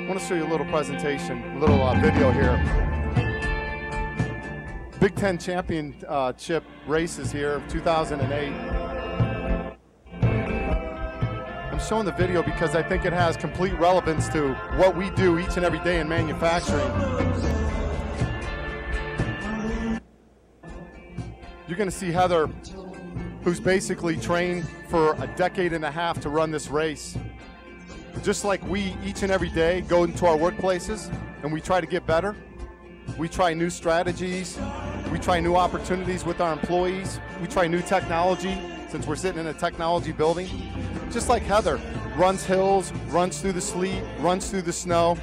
I want to show you a little presentation, a little video here. Big Ten championship races here, 2008. I'm showing the video because I think it has complete relevance to what we do each and every day in manufacturing. You're going to see Heather, who's basically trained for a decade and a half to run this race. Just like we each and every day go into our workplaces and we try to get better, we try new strategies, we try new opportunities with our employees, we try new technology since we're sitting in a technology building. Just like Heather runs hills, runs through the sleet, runs through the snow.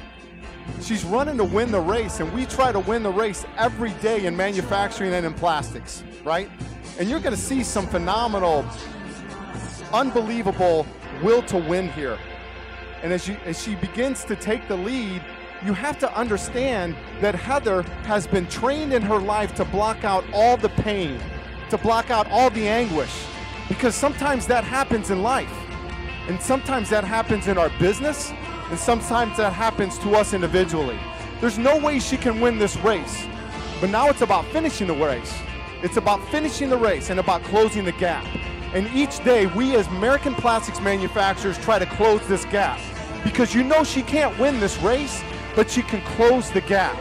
She's running to win the race, and we try to win the race every day in manufacturing and in plastics, right? And you're going to see some phenomenal, unbelievable will to win here. And as she begins to take the lead, you have to understand that Heather has been trained in her life to block out all the pain, to block out all the anguish, because sometimes that happens in life. And sometimes that happens in our business, and sometimes that happens to us individually. There's no way she can win this race, but now it's about finishing the race. It's about finishing the race and about closing the gap. And each day, we as American plastics manufacturers try to close this gap, because you know she can't win this race, but she can close the gap.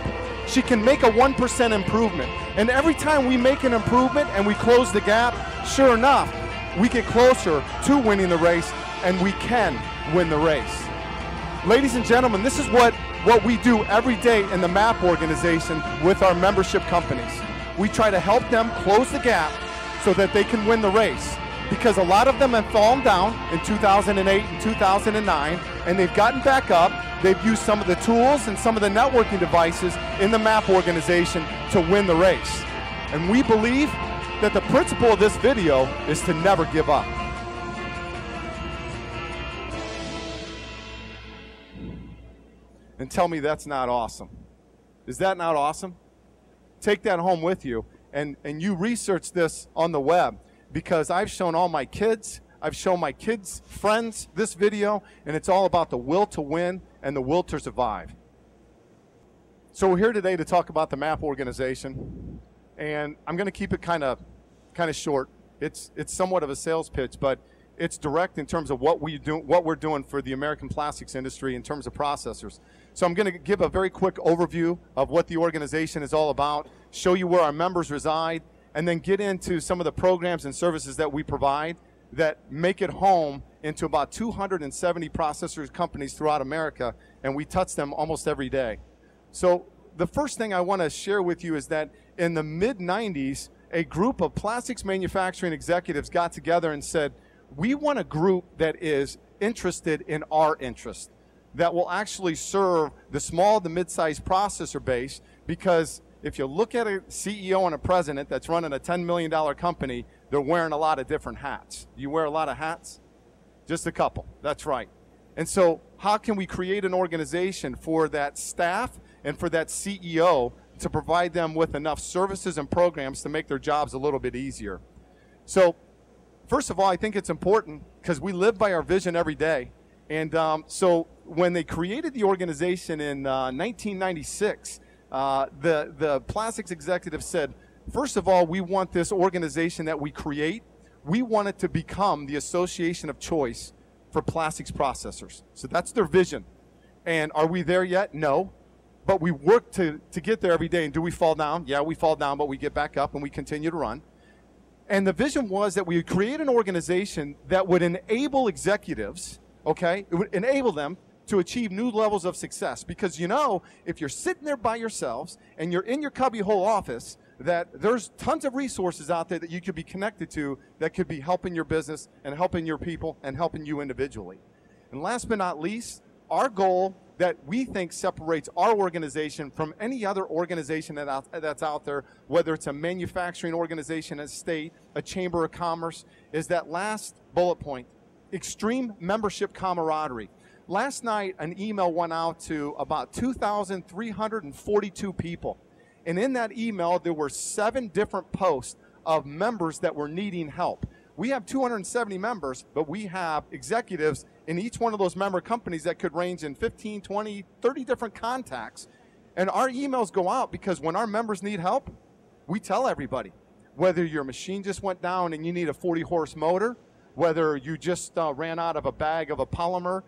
She can make a 1% improvement. And every time we make an improvement and we close the gap, sure enough, we get closer to winning the race, and we can win the race. Ladies and gentlemen, this is what we do every day in the MAPP organization with our membership companies. We try to help them close the gap so that they can win the race. Because a lot of them have fallen down in 2008 and 2009, and they've gotten back up. They've used some of the tools and some of the networking devices in the MAPP organization to win the race. And we believe that the principle of this video is to never give up. And tell me that's not awesome. Is that not awesome? Take that home with you, and you research this on the web, because I've shown all my kids, I've shown my kids' friends this video, and it's all about the will to win and the will to survive. So we're here today to talk about the MAPP organization, and I'm going to keep it kind of short. It's somewhat of a sales pitch, but it's direct in terms of what we're doing for the American plastics industry in terms of processors. So I'm going to give a very quick overview of what the organization is all about, show you where our members reside, and then get into some of the programs and services that we provide that make it home into about 270 processor companies throughout America, and we touch them almost every day. So the first thing I want to share with you is that in the mid-90s, a group of plastics manufacturing executives got together and said, we want a group that is interested in our interest, that will actually serve the small to mid-sized processor base, because if you look at a CEO and a president that's running a $10 million company, they're wearing a lot of different hats. You wear a lot of hats? Just a couple, that's right. And so how can we create an organization for that staff and for that CEO to provide them with enough services and programs to make their jobs a little bit easier? So first of all, I think it's important because we live by our vision every day. And so when they created the organization in 1996, the plastics executive said, first of all, we want this organization that we create, we want it to become the association of choice for plastics processors. So that's their vision. And are we there yet? No. But we work to get there every day. And do we fall down? Yeah, we fall down, but we get back up and we continue to run. And the vision was that we would create an organization that would enable executives, okay, it would enable them to achieve new levels of success. Because you know, if you're sitting there by yourselves and you're in your cubbyhole office, that there's tons of resources out there that you could be connected to that could be helping your business and helping your people and helping you individually. And last but not least, our goal that we think separates our organization from any other organization that's out there, whether it's a manufacturing organization, a state, a chamber of commerce, is that last bullet point, extreme membership camaraderie. Last night, an email went out to about 2,342 people. And in that email, there were 7 different posts of members that were needing help. We have 270 members, but we have executives in each one of those member companies that could range in 15, 20, 30 different contacts. And our emails go out because when our members need help, we tell everybody. Whether your machine just went down and you need a 40-horse motor, whether you just ran out of a bag of a polymer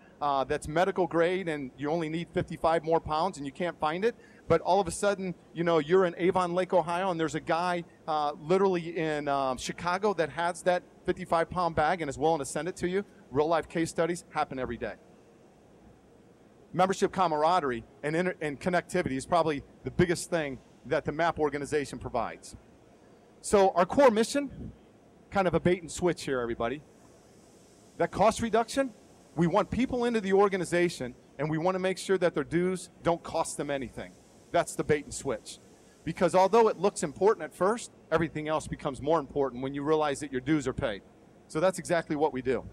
that's medical grade and you only need 55 more pounds and you can't find it, but all of a sudden, you know, you're in Avon Lake, Ohio, and there's a guy literally in Chicago that has that 55-pound bag and is willing to send it to you. Real-life case studies happen every day. Membership camaraderie and connectivity is probably the biggest thing that the MAPP organization provides. So our core mission, kind of a bait and switch here, everybody. That cost reduction, we want people into the organization and we want to make sure that their dues don't cost them anything. That's the bait and switch. Because although it looks important at first, everything else becomes more important when you realize that your dues are paid. So that's exactly what we do.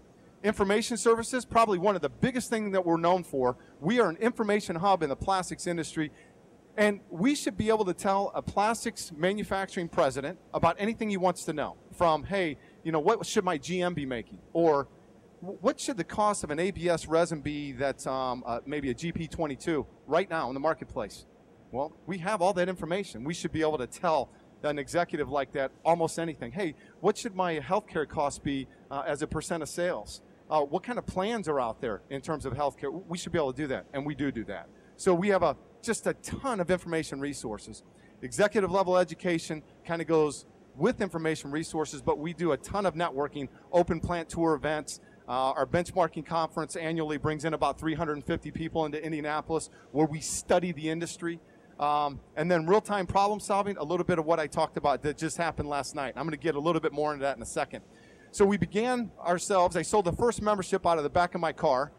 Information services, probably one of the biggest things that we're known for. We are an information hub in the plastics industry, and we should be able to tell a plastics manufacturing president about anything he wants to know. From, hey, you know, what should my GM be making? Or what should the cost of an ABS resin be that's maybe a GP22 right now in the marketplace? Well, we have all that information. We should be able to tell an executive like that almost anything. Hey, what should my healthcare costs be as a % of sales? What kind of plans are out there in terms of healthcare? We should be able to do that, and we do that. So we have just a ton of information resources. Executive level education kind of goes with information resources, but we do a ton of networking, open plant tour events. Our benchmarking conference annually brings in about 350 people into Indianapolis where we study the industry. And then real-time problem solving, a little bit of what I talked about that just happened last night. I'm going to get a little bit more into that in a second. So we began ourselves, I sold the first membership out of the back of my car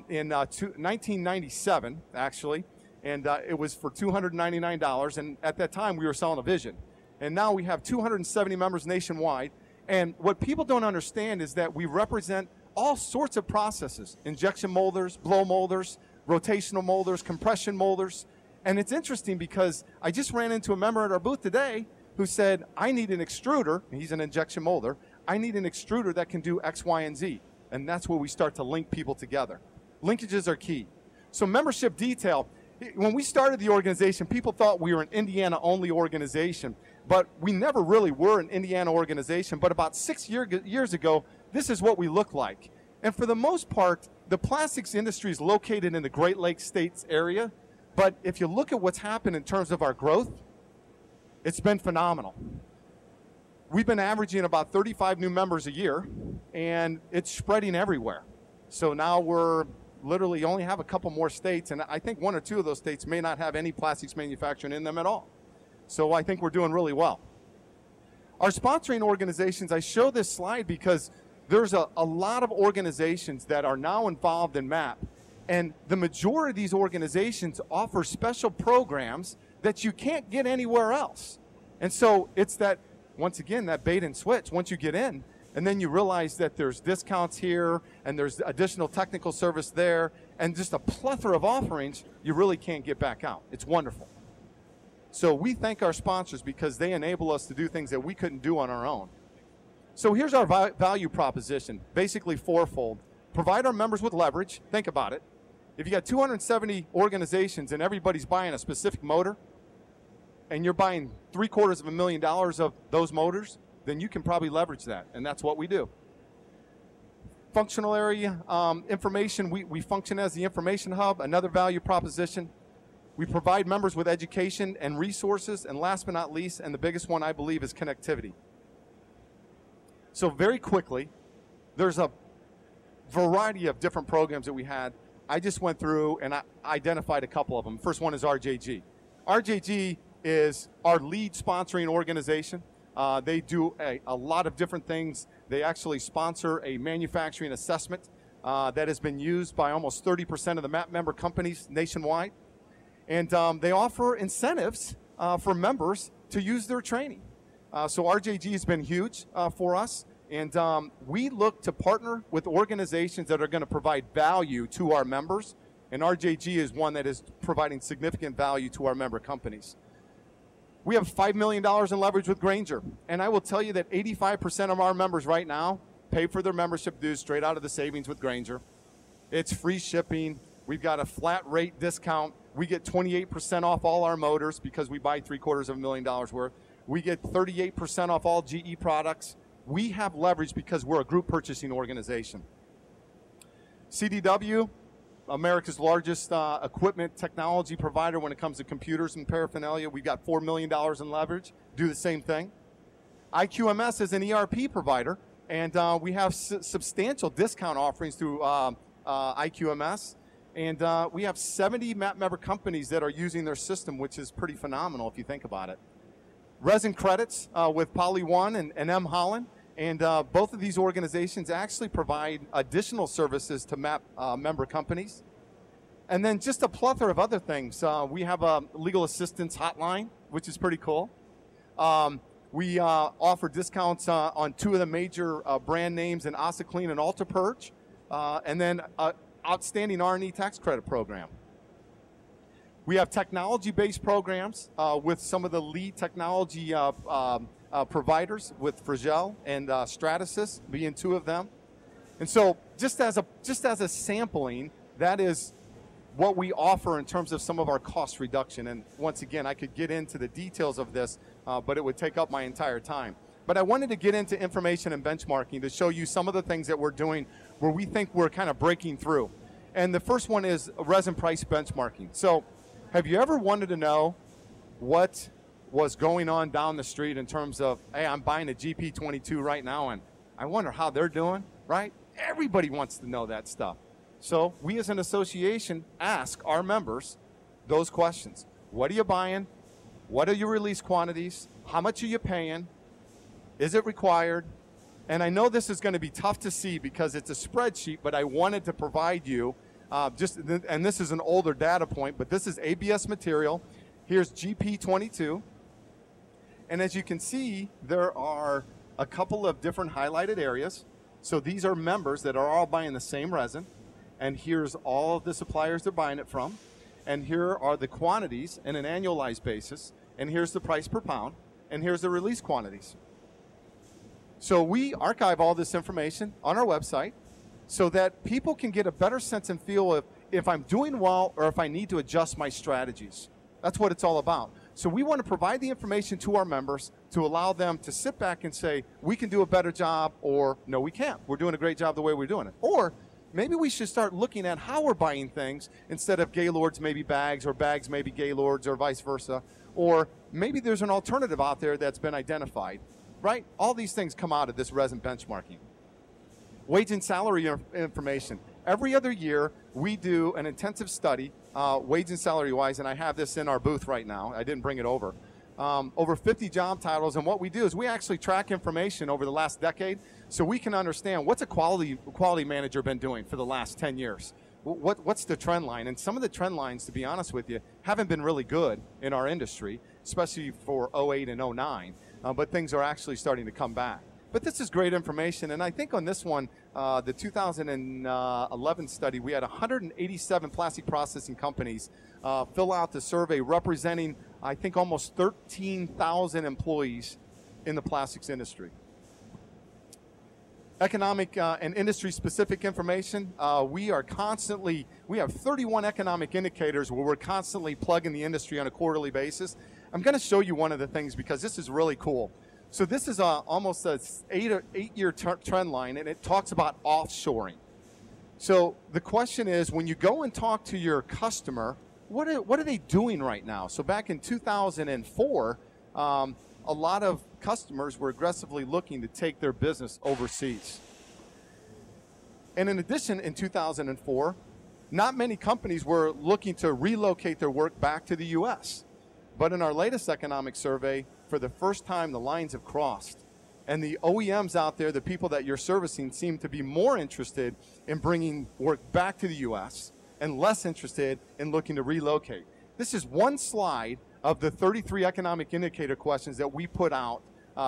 in 1997, actually, and it was for $299, and at that time we were selling a Vision. And now we have 270 members nationwide, and what people don't understand is that we represent all sorts of processes: injection molders, blow molders, rotational molders, compression molders. And it's interesting because I just ran into a member at our booth today who said, I need an extruder, and he's an injection molder, I need an extruder that can do X, Y, and Z. And that's where we start to link people together. Linkages are key. So membership detail, when we started the organization, people thought we were an Indiana-only organization, but we never really were an Indiana organization. But about 6 years ago, this is what we look like. And for the most part, the plastics industry is located in the Great Lakes States area. But if you look at what's happened in terms of our growth, it's been phenomenal. We've been averaging about 35 new members a year, and it's spreading everywhere. So now we're literally only have a couple more states, and I think 1 or 2 of those states may not have any plastics manufacturing in them at all. So I think we're doing really well. Our sponsoring organizations, I show this slide because there's a lot of organizations that are now involved in MAPP, and the majority of these organizations offer special programs that you can't get anywhere else. And so it's that, once again, that bait and switch. Once you get in, and then you realize that there's discounts here, and there's additional technical service there, and just a plethora of offerings, you really can't get back out. It's wonderful. So we thank our sponsors because they enable us to do things that we couldn't do on our own. So here's our value proposition, basically fourfold. Provide our members with leverage. Think about it. If you got 270 organizations and everybody's buying a specific motor, and you're buying $750,000 of those motors, then you can probably leverage that, and that's what we do. Functional area information, we function as the information hub, another value proposition. We provide members with education and resources, and last but not least, and the biggest one I believe, is connectivity. So very quickly, there's a variety of different programs that we had. I just went through and I identified a couple of them. First one is RJG. RJG is our lead sponsoring organization. They do a lot of different things. They actually sponsor a manufacturing assessment that has been used by almost 30% of the MAPP member companies nationwide. And they offer incentives for members to use their training. So RJG has been huge for us. And we look to partner with organizations that are going to provide value to our members. And RJG is one that is providing significant value to our member companies. We have $5 million in leverage with Grainger. And I will tell you that 85% of our members right now pay for their membership dues straight out of the savings with Grainger. It's free shipping. We've got a flat rate discount. We get 28% off all our motors because we buy $750,000 worth. We get 38% off all GE products. We have leverage because we're a group purchasing organization. CDW, America's largest equipment technology provider when it comes to computers and paraphernalia. We've got $4 million in leverage. Do the same thing. IQMS is an ERP provider, and we have substantial discount offerings through IQMS. And we have 70 MAPP member companies that are using their system, which is pretty phenomenal if you think about it. Resin credits with Poly One and M. Holland. And both of these organizations actually provide additional services to MAPP member companies. And then just a plethora of other things. We have a legal assistance hotline, which is pretty cool. We offer discounts on 2 of the major brand names in OssiClean and UltraPurge. And then outstanding R&E tax credit program. We have technology-based programs with some of the lead technology providers, with Fragile and Stratasys being 2 of them. And so just as a sampling, that is what we offer in terms of some of our cost reduction. And once again, I could get into the details of this, but it would take up my entire time. But I wanted to get into information and benchmarking to show you some of the things that we're doing where we think we're kind of breaking through. And the first one is resin price benchmarking. So have you ever wanted to know what was going on down the street in terms of, hey, I'm buying a GP22 right now, and I wonder how they're doing, right? Everybody wants to know that stuff. So we as an association ask our members those questions. What are you buying? What are your release quantities? How much are you paying? Is it required? And I know this is going to be tough to see because it's a spreadsheet, but I wanted to provide you and this is an older data point, but this is ABS material. Here's GP22. And as you can see, there are a couple of different highlighted areas. So these are members that are all buying the same resin. And here's all of the suppliers they're buying it from. And here are the quantities in an annualized basis. And here's the price per pound. And here's the release quantities. So we archive all this information on our website so that people can get a better sense and feel of if I'm doing well or if I need to adjust my strategies. That's what it's all about. So we want to provide the information to our members to allow them to sit back and say, we can do a better job, or no, we can't. We're doing a great job the way we're doing it. Or maybe we should start looking at how we're buying things instead of Gaylords maybe bags, or bags maybe Gaylords, or vice versa. Or maybe there's an alternative out there that's been identified, right? All these things come out of this resin benchmarking. Wage and salary information. Every other year, we do an intensive study, wage and salary-wise, and I have this in our booth right now. I didn't bring it over. Over 50 job titles, and what we do is we actually track information over the last decade so we can understand what's a quality manager been doing for the last 10 years. What's the trend line? And some of the trend lines, to be honest with you, haven't been really good in our industry, especially for 08 and 09, but things are actually starting to come back. But this is great information, and I think on this one, the 2011 study, we had 187 plastic processing companies fill out the survey representing, I think, almost 13,000 employees in the plastics industry. Economic and industry-specific information, we have 31 economic indicators where we're constantly plugging the industry on a quarterly basis. I'm going to show you one of the things because this is really cool. So this is almost an eight-year trend line, and it talks about offshoring. So the question is, when you go and talk to your customer, what are they doing right now? So back in 2004, a lot of customers were aggressively looking to take their business overseas. And in addition, in 2004, not many companies were looking to relocate their work back to the U.S. But in our latest economic survey, for the first time, the lines have crossed. And the OEMs out there, the people that you're servicing, seem to be more interested in bringing work back to the U.S. and less interested in looking to relocate. This is one slide of the 33 economic indicator questions that we put out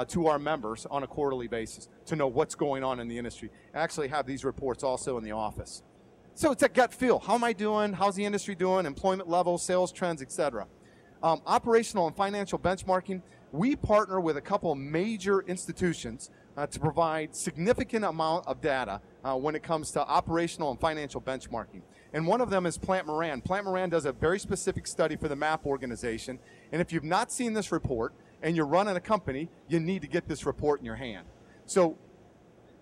to our members on a quarterly basis to know what's going on in the industry. I actually have these reports also in the office. So it's a gut feel. How am I doing? How's the industry doing? Employment levels, sales trends, etc. Operational and financial benchmarking, we partner with a couple of major institutions to provide significant amount of data when it comes to operational and financial benchmarking. And one of them is Plant Moran. Plant Moran does a very specific study for the MAPP organization. And if you've not seen this report and you're running a company, you need to get this report in your hand. So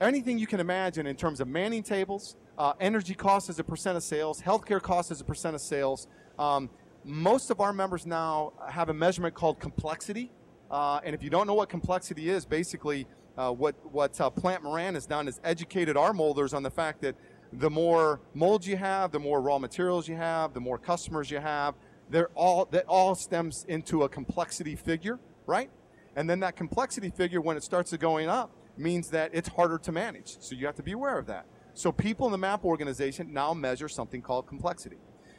anything you can imagine in terms of manning tables, energy costs as a percent of sales, healthcare costs as a percent of sales. Most of our members now have a measurement called complexity. And if you don't know what complexity is, basically what Plant Moran has done is educated our molders on the fact that the more molds you have, the more raw materials you have, the more customers you have, that all stems into a complexity figure, right? And then that complexity figure, when it starts going up, means that it's harder to manage. So you have to be aware of that. So people in the MAPP organization now measure something called complexity.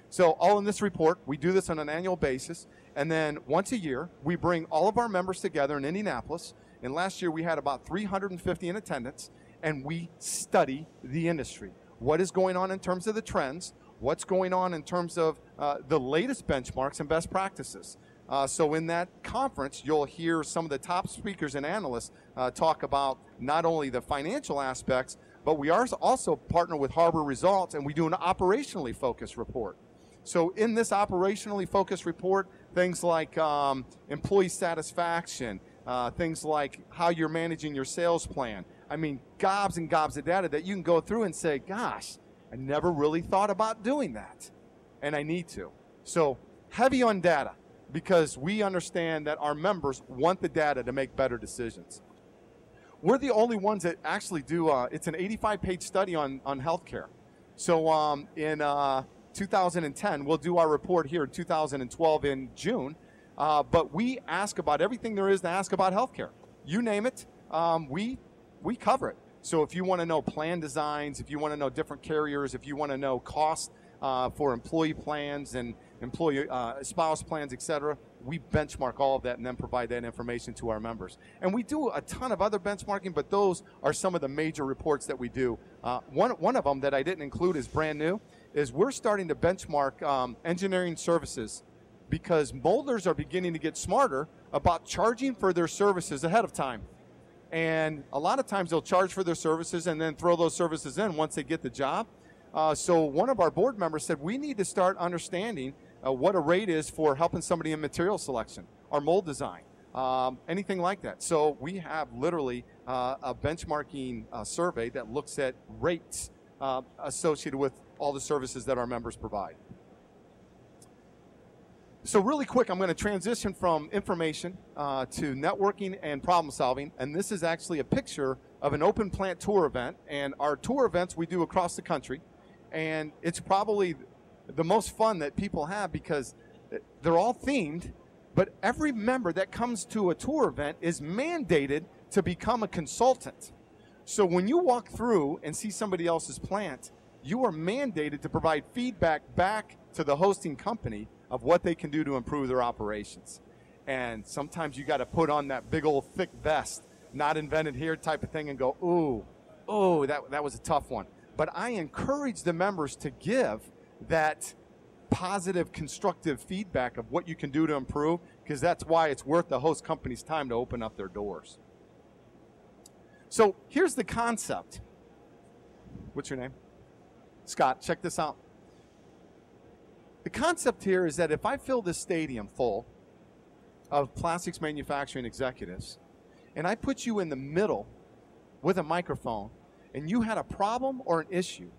So all in this report, we do this on an annual basis, and then once a year, we bring all of our members together in Indianapolis, and last year we had about 350 in attendance, and we study the industry. What is going on in terms of the trends, what's going on in terms of the latest benchmarks and best practices. So in that conference, you'll hear some of the top speakers and analysts talk about not only the financial aspects, but we also partner with Harbor Results, and we do an operationally focused report. So in this operationally focused report, things like employee satisfaction, things like how you're managing your sales plan. I mean, gobs and gobs of data that you can go through and say, gosh, I never really thought about doing that, and I need to. So heavy on data, because we understand that our members want the data to make better decisions. We're the only ones that actually do, it's an 85-page study on healthcare. So in 2010, we'll do our report here in 2012 in June, but we ask about everything there is to ask about healthcare. You name it, we cover it. So if you want to know plan designs, if you want to know different carriers, if you want to know cost for employee plans and employee spouse plans, etc., we benchmark all of that and then provide that information to our members. And we do a ton of other benchmarking, but those are some of the major reports that we do. One of them that I didn't include is brand new, is we're starting to benchmark engineering services, because molders are beginning to get smarter about charging for their services ahead of time. And a lot of times they'll charge for their services and then throw those services in once they get the job. So one of our board members said, we need to start understanding what a rate is for helping somebody in material selection or mold design, anything like that. So we have literally a benchmarking survey that looks at rates associated with all the services that our members provide. So really quick, I'm going to transition from information to networking and problem solving. And this is actually a picture of an open plant tour event. And our tour events we do across the country. And it's probably the most fun that people have, because they're all themed, but every member that comes to a tour event is mandated to become a consultant. So when you walk through and see somebody else's plant, you are mandated to provide feedback back to the hosting company of what they can do to improve their operations. And sometimes you got to put on that big old thick vest, not invented here type of thing, and go, ooh, that was a tough one. But I encourage the members to give that positive, constructive feedback of what you can do to improve, because that's why it's worth the host company's time to open up their doors. So here's the concept. What's your name? Scott, check this out. The concept here is that if I fill this stadium full of plastics manufacturing executives, and I put you in the middle with a microphone, and you had a problem or an issue,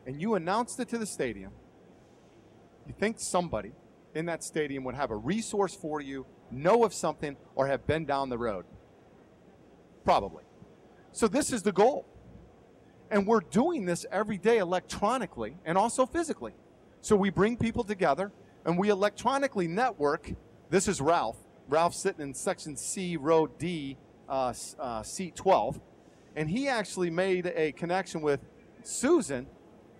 and you announced it to the stadium, you think somebody in that stadium would have a resource for you, know of something, or have been down the road? Probably. So this is the goal. And we're doing this every day electronically and also physically. So we bring people together and we electronically network. This is Ralph. Ralph's sitting in section C, row D, seat 12. And he actually made a connection with Susan,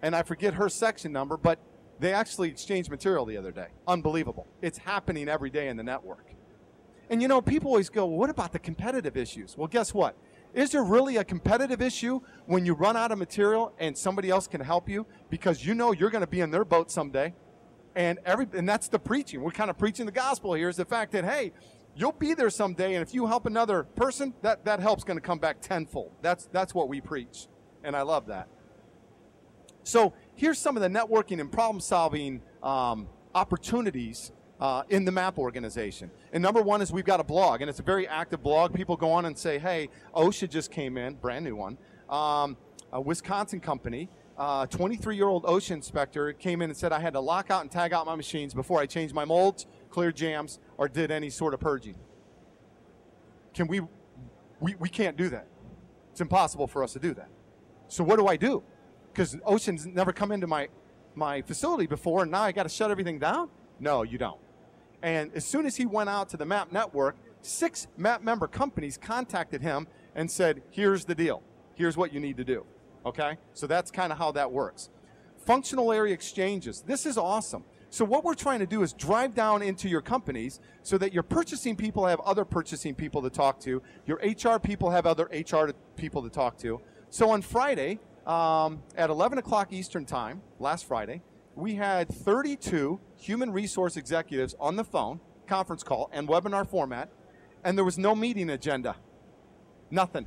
and I forget her section number, but they actually exchanged material the other day. Unbelievable. It's happening every day in the network. And you know, people always go, well, what about the competitive issues? Well, guess what? Is there really a competitive issue when you run out of material and somebody else can help you because you know you're going to be in their boat someday? And that's the preaching. We're kind of preaching the gospel here, is the fact that, hey, you'll be there someday, and if you help another person, that help's going to come back tenfold. That's what we preach, and I love that. So here's some of the networking and problem-solving opportunities in the MAPP organization. And number one is we've got a blog, and it's a very active blog. People go on and say, hey, OSHA just came in, brand new one, a Wisconsin company, 23-year-old OSHA inspector came in and said I had to lock out and tag out my machines before I changed my molds, cleared jams, or did any sort of purging. We can't do that. It's impossible for us to do that. So what do I do? Because OSHA's never come into my facility before, and now I got to shut everything down? No, you don't. And as soon as he went out to the MAPP network, 6 MAPP member companies contacted him and said, here's the deal. Here's what you need to do. Okay? So that's kind of how that works. Functional area exchanges. This is awesome. So what we're trying to do is drive down into your companies so that your purchasing people have other purchasing people to talk to. Your HR people have other HR people to talk to. So on Friday, at 11 o'clock Eastern time, last Friday, we had 32 human resource executives on the phone, conference call, and webinar format, and there was no meeting agenda. Nothing.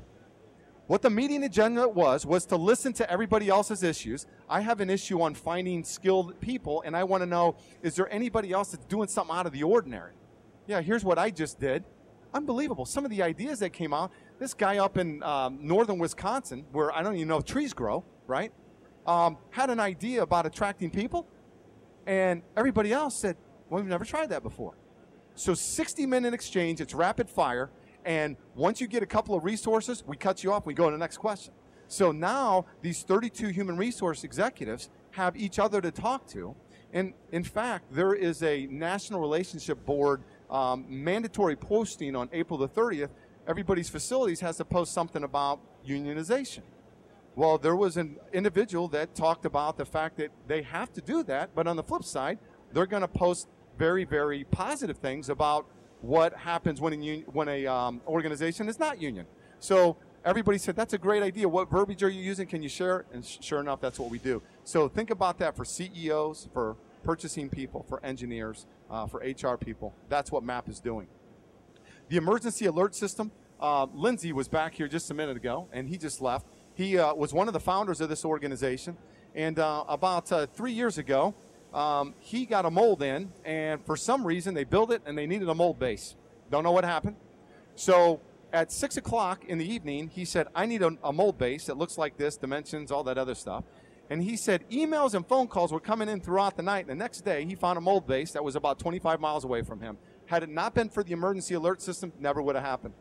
What the meeting agenda was to listen to everybody else's issues. I have an issue on finding skilled people, and I want to know, is there anybody else that's doing something out of the ordinary? Yeah, here's what I just did. Unbelievable. Some of the ideas that came out. This guy up in northern Wisconsin, where I don't even know if trees grow, right, had an idea about attracting people, and everybody else said, well, we've never tried that before. So 60-minute exchange, it's rapid fire. And once you get a couple of resources, we cut you off, we go to the next question. So now these 32 human resource executives have each other to talk to. And in fact, there is a National Relationship Board mandatory posting on April the 30th. Everybody's facilities has to post something about unionization. Well, there was an individual that talked about the fact that they have to do that, but on the flip side, they're going to post very, very positive things about what happens when a organization is not union. So everybody said, that's a great idea. What verbiage are you using? Can you share? And sure enough, that's what we do. So think about that for CEOs, for purchasing people, for engineers, for HR people. That's what MAPP is doing. The emergency alert system, Lindsay was back here just a minute ago, and he just left. He was one of the founders of this organization. And about 3 years ago, he got a mold in, and for some reason they built it and they needed a mold base. Don't know what happened. So at 6 o'clock in the evening, he said, I need a mold base that looks like this, dimensions, all that other stuff. And he said emails and phone calls were coming in throughout the night. And the next day, he found a mold base that was about 25 miles away from him. Had it not been for the emergency alert system, never would have happened.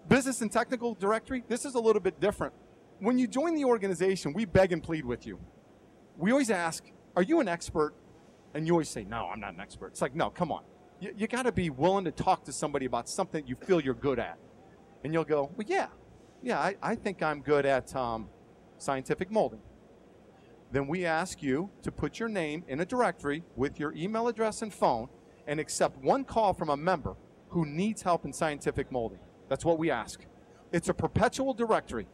Business and technical directory, this is a little bit different. When you join the organization, we beg and plead with you. We always ask, are you an expert? And you always say, no, I'm not an expert. It's like, no, come on. You got to be willing to talk to somebody about something you feel you're good at. And you'll go, well, yeah, I think I'm good at scientific molding. Then we ask you to put your name in a directory with your email address and phone and accept one call from a member who needs help in scientific molding. That's what we ask. It's a perpetual directory.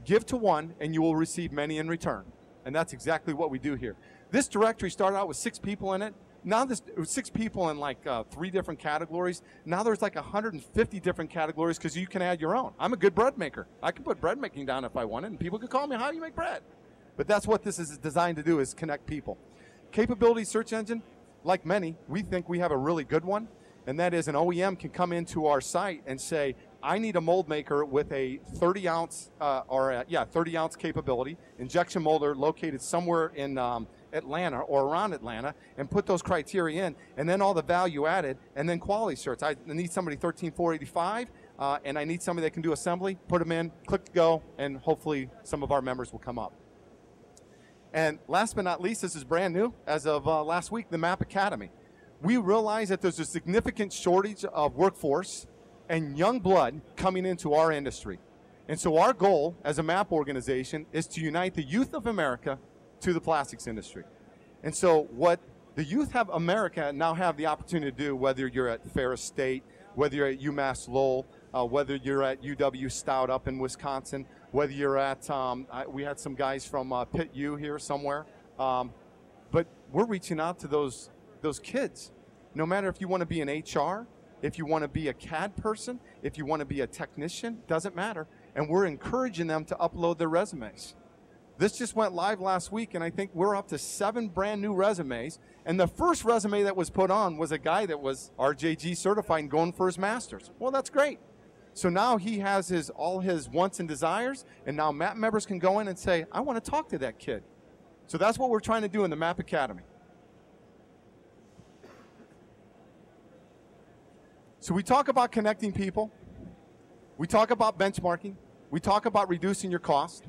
Give to one, and you will receive many in return. And that's exactly what we do here. This directory started out with 6 people in it. Now it was 6 people in like 3 different categories. Now there's like 150 different categories because you can add your own. I'm a good bread maker. I can put bread making down if I wanted, and people could call me, how do you make bread? But that's what this is designed to do, is connect people. Capability search engine, like many, we think we have a really good one, and that is an OEM can come into our site and say, I need a mold maker with a 30-ounce 30-ounce capability, injection molder located somewhere in Atlanta or around Atlanta, and put those criteria in, and then all the value added, and then quality certs. I need somebody 13485, and I need somebody that can do assembly. Put them in, click go, and hopefully some of our members will come up. And last but not least, this is brand new. As of last week, the MAPP Academy. We realize that there's a significant shortage of workforce and young blood coming into our industry. And so our goal as a MAPP organization is to unite the youth of America to the plastics industry. And so what the youth of America now have the opportunity to do, whether you're at Ferris State, whether you're at UMass Lowell, whether you're at UW Stout up in Wisconsin, whether you're at, we had some guys from Pitt U here somewhere, but we're reaching out to those those kids. No matter if you want to be an HR, if you want to be a CAD person, if you want to be a technician, doesn't matter. And we're encouraging them to upload their resumes. This just went live last week, and I think we're up to 7 brand new resumes. And the first resume that was put on was a guy that was RJG certified and going for his master's. Well, that's great. So now he has all his wants and desires, and now MAPP members can go in and say, I want to talk to that kid. So that's what we're trying to do in the MAPP Academy. So we talk about connecting people. We talk about benchmarking. We talk about reducing your cost.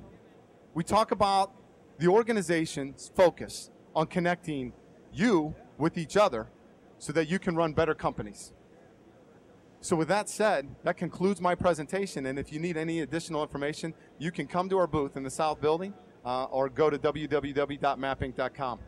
We talk about the organization's focus on connecting you with each other so that you can run better companies. So with that said, that concludes my presentation, and if you need any additional information, you can come to our booth in the South Building or go to www.mappinc.com.